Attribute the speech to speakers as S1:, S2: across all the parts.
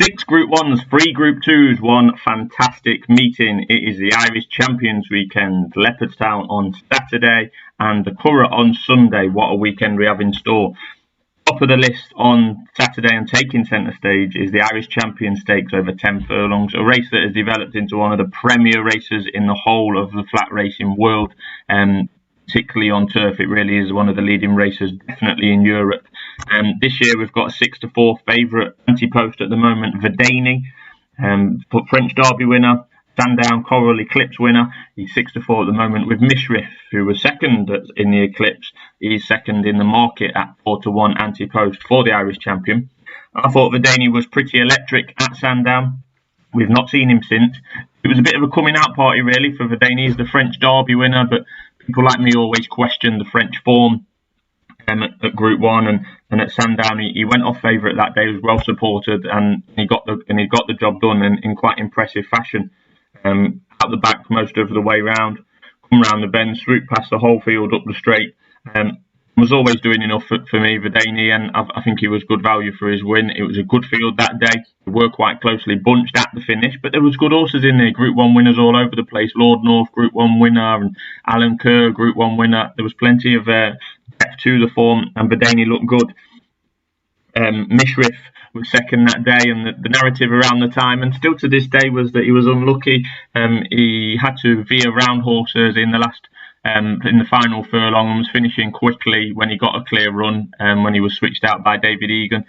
S1: 6 Group 1s, 3 Group 2s, one fantastic meeting. It is the Irish Champions weekend, Leopardstown on Saturday and the Curragh on Sunday. What a weekend we have in store. Top of the list on Saturday and taking centre stage is the Irish Champion Stakes over 10 furlongs, a race that has developed into one of the premier races in the whole of the flat racing world. Particularly on turf, it really is one of the leading races, definitely in Europe. This year we've got a 6-4 favourite anti-post at the moment, Vadeni, French Derby winner, Sandown Coral Eclipse winner. He's 6-4 at the moment with Mishriff, who was second in the Eclipse. He's second in the market at 4-1 anti-post for the Irish champion. I thought Vadeni was pretty electric at Sandown. We've not seen him since. It was a bit of a coming out party really for Vadeni. He's the French Derby winner, but people like me always question the French form at Group 1 and at Sandown. He went off favourite that day. He was well supported and he got the job done in quite impressive fashion. Out the back most of the way round, come round the bend, swoop past the whole field up the straight. Was always doing enough for me, Vadeni, and I think he was good value for his win. It was a good field that day. We were quite closely bunched at the finish, but there was good horses in there. Group 1 winners all over the place. Lord North, Group 1 winner, and Alan Curragh, Group 1 winner. There was plenty of depth to the form, and Vadeni looked good. Mishriff was second that day, and the narrative around the time, and still to this day, was that he was unlucky. He had to veer round horses in the final furlong and was finishing quickly when he got a clear run when he was switched out by David Egan.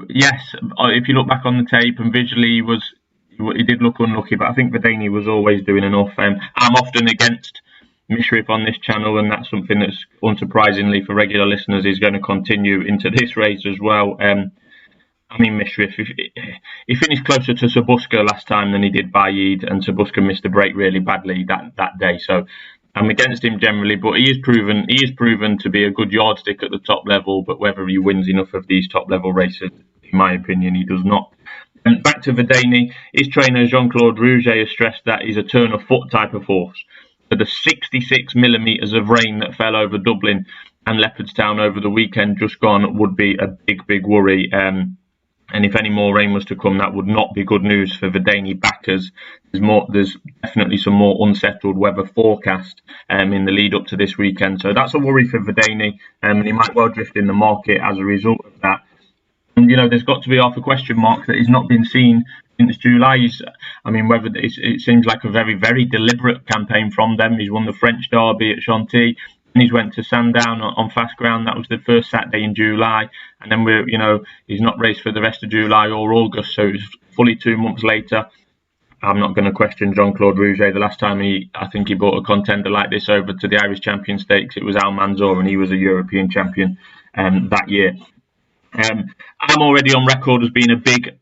S1: Yes, if you look back on the tape and visually he did look unlucky, but I think Vadeni was always doing enough. I'm often against Mishriff on this channel, and that's something that's unsurprisingly for regular listeners is going to continue into this race as well. Mishriff, he finished closer to Sabuska last time than he did Baid, and Sabuska missed the break really badly that day. So I'm against him generally, but he is proven to be a good yardstick at the top level. But whether he wins enough of these top level races, in my opinion, he does not. And back to Vadeni, his trainer Jean-Claude Rouget has stressed that he's a turn of foot type of horse. So the 66 millimetres of rain that fell over Dublin and Leopardstown over the weekend just gone would be a big worry. And if any more rain was to come, that would not be good news for Vadeni backers. There's definitely some more unsettled weather forecast in the lead up to this weekend. So that's a worry for Vadeni, and he might well drift in the market as a result of that. And, there's got to be half a question mark that he's not been seen since July. Whether it seems like a very deliberate campaign from them. He's won the French Derby at Chantilly. And he's went to Sandown on fast ground. That was the first Saturday in July, and then he's not raced for the rest of July or August, so it's fully 2 months later. I'm not going to question Jean-Claude Rouget. The last time I think he brought a contender like this over to the Irish Champion Stakes, it was Al Manzour, and he was a European champion that year. I'm already on record as being a big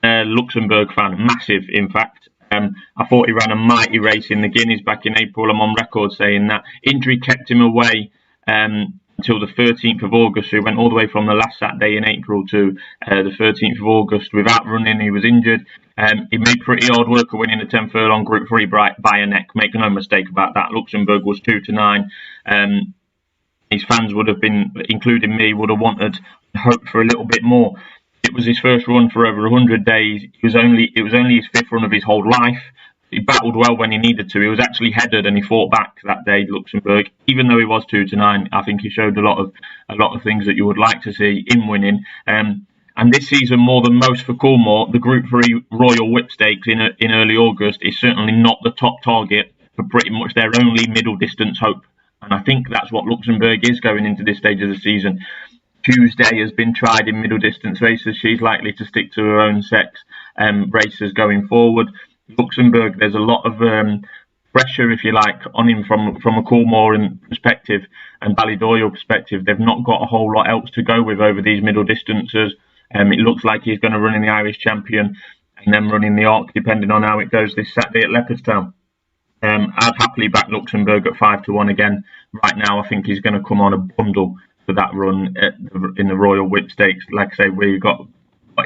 S1: Luxembourg fan, massive in fact. I thought he ran a mighty race in the Guineas back in April. I'm on record saying that injury kept him away until the 13th of August. So he went all the way from the last Saturday in April to the 13th of August without running. He was injured. He made pretty hard work of winning the 10 furlong Group 3 by a neck. Make no mistake about that. Luxembourg was 2-9. His fans would have been, including me, would have wanted, hoped for a little bit more. It was his first run for over 100 days. It was only his 5th run of his whole life. He battled well when he needed to. He was actually headed and he fought back that day, Luxembourg. Even though he was 2-9, I think he showed a lot of things that you would like to see him winning. And this season, more than most for Coolmore, the Group 3 Royal Whip Stakes in early August is certainly not the top target for pretty much their only middle distance hope. And I think that's what Luxembourg is going into this stage of the season. Tuesday has been tried in middle distance races. She's likely to stick to her own sex races going forward. Luxembourg, there's a lot of pressure, if you like, on him from a Coolmore perspective and Ballydoyle perspective. They've not got a whole lot else to go with over these middle distances. It looks like he's going to run in the Irish Champion and then run in the Arc, depending on how it goes this Saturday at Leopardstown. I'd happily back Luxembourg at 5-1 again. Right now, I think he's going to come on a bundle for that run in the Royal Whip Stakes. Like I say, we got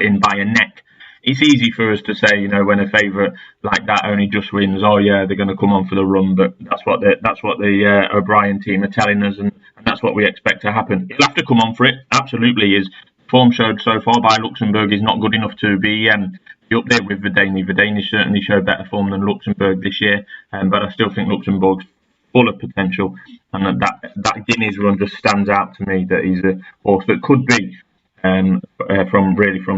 S1: in by a neck. It's easy for us to say, when a favourite like that only just wins, oh yeah, they're going to come on for the run. But that's what the O'Brien team are telling us, and that's what we expect to happen. He'll have to come on for it. Absolutely, is form showed so far by Luxembourg is not good enough to be up there with Vadeni. Vadeni certainly showed better form than Luxembourg this year, but I still think Luxembourg's full of potential, and that Guineas run just stands out to me. That he's a horse that could be from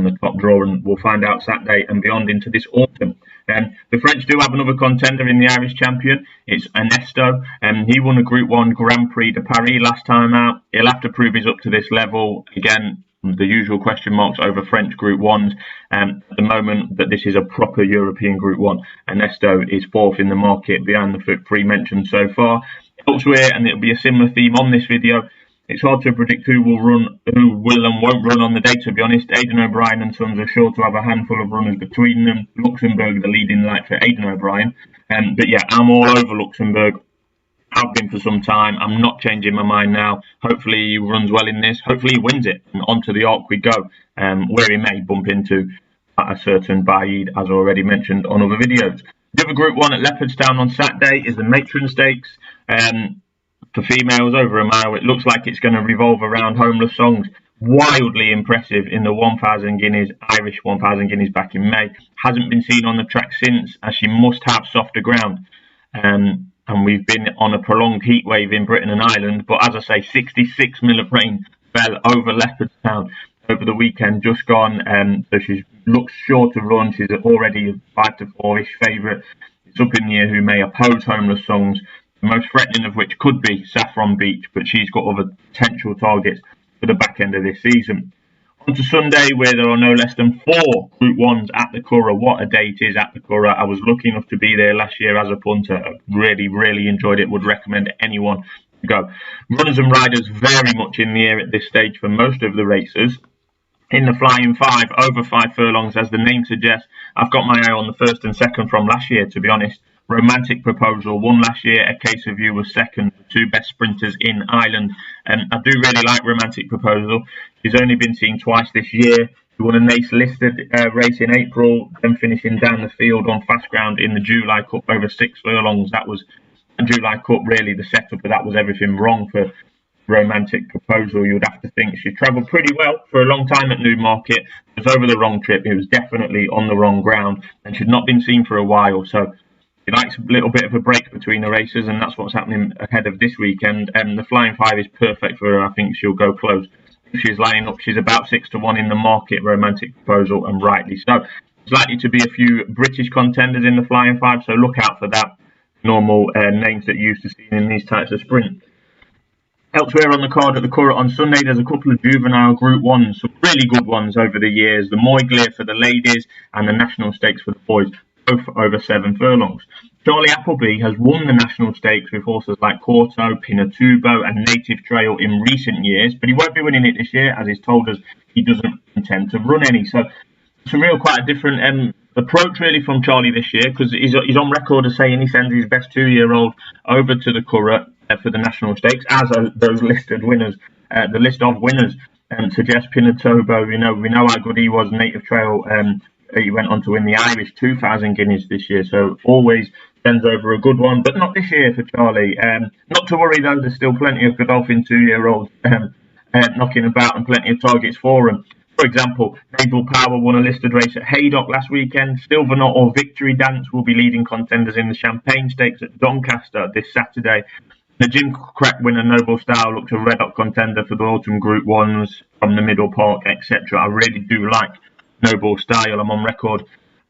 S1: the top draw, and we'll find out Saturday and beyond into this autumn. The French do have another contender in the Irish champion. It's Ernesto. He won a Group 1 Grand Prix de Paris last time out. He'll have to prove he's up to this level. Again, the usual question marks over French Group 1s. At the moment that this is a proper European Group 1, Ernesto is fourth in the market behind the three mentioned so far. Elsewhere, and it'll be a similar theme on this video, it's hard to predict who will and won't run on the day, to be honest. Aidan O'Brien and Sons are sure to have a handful of runners between them. Luxembourg, the leading light for Aidan O'Brien. But yeah, I'm all over Luxembourg. Have been for some time. I'm not changing my mind now. Hopefully he runs well in this. Hopefully he wins it. And onto the Arc we go, where he may bump into a certain Baid, as already mentioned on other videos. The other Group 1 at Leopardstown on Saturday is the Matron Stakes. For females over a mile, it looks like it's going to revolve around Homeless Songs. Wildly impressive in the 1,000 guineas, Irish 1,000 guineas back in May. Hasn't been seen on the track since, as she must have softer ground. And we've been on a prolonged heat wave in Britain and Ireland. But as I say, 66 mil of rain fell over Leopardstown over the weekend just gone. So she looks sure to run. She's already a 5 to 4-ish favourite. It's up in the air who may oppose Homeless Songs, the most threatening of which could be Saffron Beach, but she's got other potential targets for the back end of this season. On to Sunday, where there are no less than 4 Group 1s at the Curragh. What a day it is at the Curragh. I was lucky enough to be there last year as a punter. I really enjoyed it. Would recommend anyone to go. Runners and riders very much in the air at this stage for most of the races. In the Flying 5, over 5 furlongs, as the name suggests, I've got my eye on the first and second from last year, to be honest. Romantic Proposal won last year. A Case of You was second, the two best sprinters in Ireland. I do really like Romantic Proposal. She's only been seen twice this year. She won a Nace listed race in April, then finishing down the field on fast ground in the July Cup over 6 furlongs. That was a July Cup, really. The setup of that was everything wrong for Romantic Proposal. You would have to think she travelled pretty well for a long time at Newmarket. It was over the wrong trip. It was definitely on the wrong ground, and she'd not been seen for a while. So she likes a little bit of a break between the races, and that's what's happening ahead of this weekend. The Flying 5 is perfect for her. I think she'll go close. If she's lining up, she's about 6 to 1 in the market, Romantic Proposal, and rightly so. There's likely to be a few British contenders in the Flying 5, so look out for that. Normal names that you used to see in these types of sprint. Elsewhere on the card at the Curragh on Sunday, there's a couple of juvenile Group 1s, some really good ones over the years. The Moyglir for the ladies and the National Stakes for the boys, both over 7 furlongs. Charlie Appleby has won the National Stakes with horses like Corto, Pinatubo and Native Trail in recent years, but he won't be winning it this year, as he's told us he doesn't intend to run any. So it's quite a different approach really from Charlie this year, because he's on record as saying he sends his best 2-year-old over to the Curragh for the National Stakes, as are those listed winners. The list of winners suggests Pinatubo. We know how good he was. Native Trail. He went on to win the Irish 2,000 guineas this year, so always sends over a good one, but not this year for Charlie. Not to worry though, there's still plenty of Godolphin 2-year-olds knocking about and plenty of targets for him. For example, Naval Power won a listed race at Haydock last weekend. Silver Knot or Victory Dance will be leading contenders in the Champagne Stakes at Doncaster this Saturday. The Jim Crack winner Noble Style looks a red hot contender for the Autumn Group 1s from the Middle Park, etc. I really do like Noble Style. I'm on record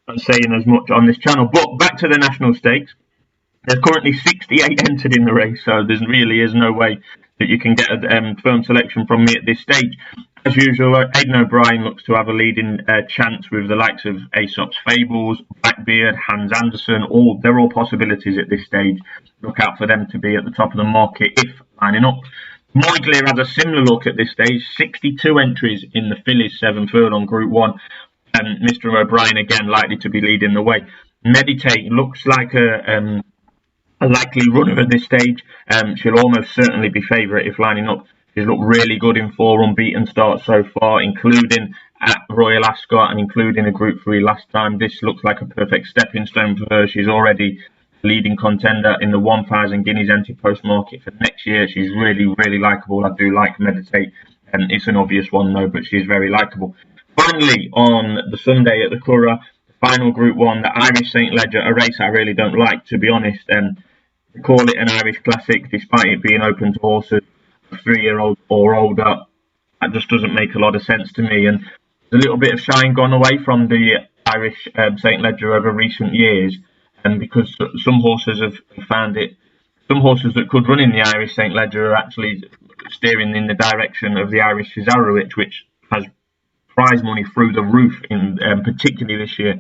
S1: and saying as much on this channel. But back to the National Stakes. There's currently 68 entered in the race, so there really is no way that you can get a firm selection from me at this stage. As usual, Aidan O'Brien looks to have a leading chance with the likes of Aesop's Fables, Blackbeard, Hans Andersen. They're all possibilities at this stage. Look out for them to be at the top of the market if lining up. Moyglir has a similar look at this stage. 62 entries in the Phillies 7 furlong Group 1. And Mr. O'Brien again likely to be leading the way. Meditate looks like a likely runner at this stage. She'll almost certainly be favourite if lining up. She's looked really good in 4 unbeaten starts so far, including at Royal Ascot and including a Group 3 last time. This looks like a perfect stepping stone for her. She's already leading contender in the 1,000 guineas anti-post market for next year. She's really likeable. I do like Meditate. And it's an obvious one though, but she's very likeable. Finally, on the Sunday at the Curragh, final Group 1, the Irish St Leger, a race I really don't like, to be honest. They call it an Irish Classic, despite it being open to horses 3-year-olds or older. That just doesn't make a lot of sense to me. And there's a little bit of shine gone away from the Irish St Leger over recent years, and because some horses have found it, some horses that could run in the Irish St Leger are actually steering in the direction of the Irish Cesarewitch, which has prize money through the roof, in particularly this year,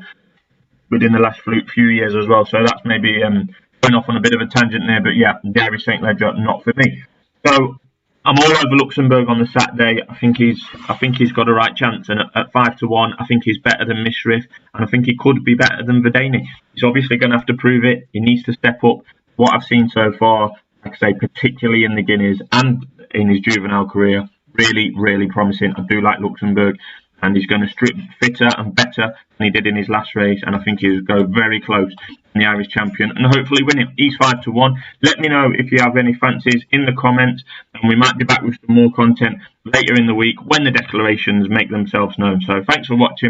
S1: but in the last few years as well. So that's maybe going off on a bit of a tangent there, but yeah, the Irish St Leger, not for me. So I'm all over Luxembourg on the Saturday. I think he's got a right chance, and at 5-1, I think he's better than Mishriff, and I think he could be better than Vadeni. He's obviously going to have to prove it. He needs to step up. What I've seen so far, like I say, particularly in the Guineas and in his juvenile career, really, really promising. I do like Luxembourg, and he's going to strip fitter and better than he did in his last race, and I think he'll go very close in the Irish champion and hopefully win it. He's 5-1. Let me know if you have any fancies in the comments, and we might be back with some more content later in the week when the declarations make themselves known. So thanks for watching.